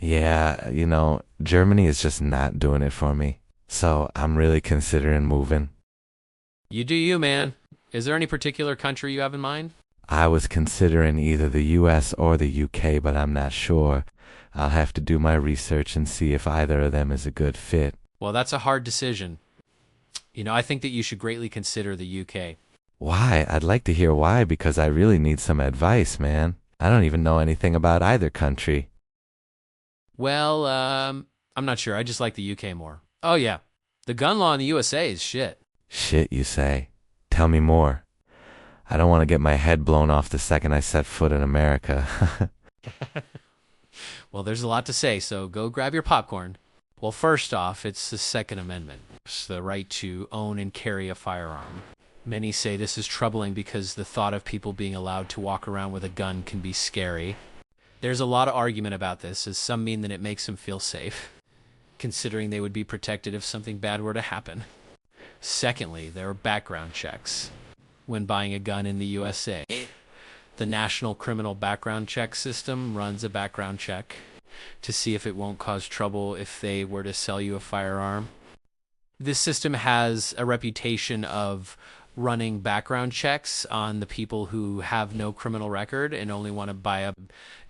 Yeah, Germany is just not doing it for me. So I'm really considering moving. You do you, man. Is there any particular country you have in mind? I was considering either the US or the UK, but I'm not sure. I'll have to do my research and see if either of them is a good fit. Well, that's a hard decision. I think that you should greatly consider the UK. Why? I'd like to hear why because I really need some advice, man. I don't even know anything about either country. Well, I'm not sure. I just like the UK more. Oh, yeah. The gun law in the USA is shit. Shit, you say? Tell me more. I don't want to get my head blown off the second I set foot in America. Well, there's a lot to say, so go grab your popcorn. Well, first off, it's the Second Amendment. It's the right to own and carry a firearm. Many say this is troubling because the thought of people being allowed to walk around with a gun can be scary. There's a lot of argument about this, as some mean that it makes them feel safe, considering they would be protected if something bad were to happen. Secondly, there are background checks when buying a gun in the USA. The National Criminal Background Check System runs a background check to see if it won't cause trouble if they were to sell you a firearm. This system has a reputation of running background checks on the people who have no criminal record and only want to buy a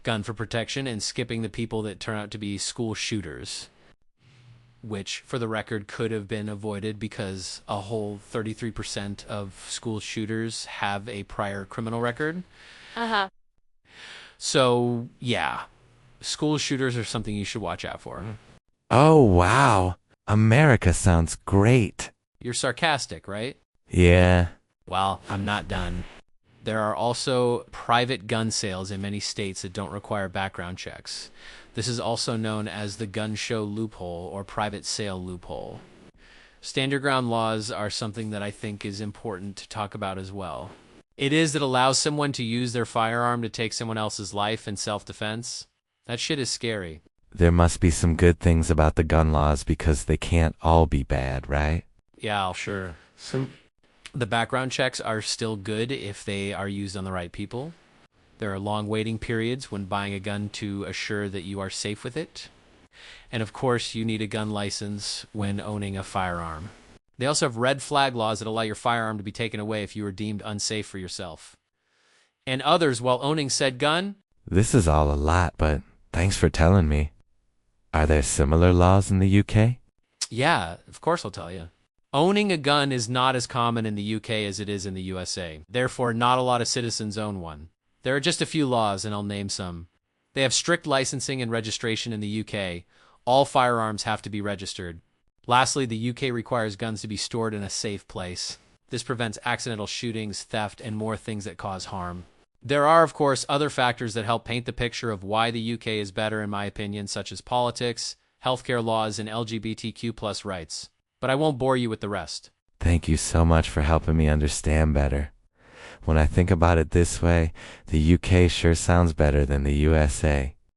gun for protection, and skipping the people that turn out to be school shooters, which, for the record, could have been avoided because a whole 33% of school shooters have a prior criminal record. Uh-huh. So, yeah, school shooters are something you should watch out for. Oh, wow. America sounds great. You're sarcastic, right? Yeah. Well, I'm not done. There are also private gun sales in many states that don't require background checks. This is also known as the gun show loophole or private sale loophole. Stand your ground laws are something that I think is important to talk about as well. It is that allows someone to use their firearm to take someone else's life in self-defense. That shit is scary. There must be some good things about the gun laws because they can't all be bad, right? Yeah, sure. The background checks are still good if they are used on the right people. There are long waiting periods when buying a gun to assure that you are safe with it. And of course, you need a gun license when owning a firearm. They also have red flag laws that allow your firearm to be taken away if you are deemed unsafe for yourself and others while owning said gun. This is all a lot, but thanks for telling me. Are there similar laws in the UK? Yeah, of course I'll tell you. Owning a gun is not as common in the UK as it is in the USA. Therefore, not a lot of citizens own one. There are just a few laws, and I'll name some. They have strict licensing and registration in the UK. All firearms have to be registered. Lastly, the UK requires guns to be stored in a safe place. This prevents accidental shootings, theft, and more things that cause harm. There are, of course, other factors that help paint the picture of why the UK is better, in my opinion, such as politics, healthcare laws, and LGBTQ+ rights. But I won't bore you with the rest. Thank you so much for helping me understand better. When I think about it this way, the UK sure sounds better than the USA.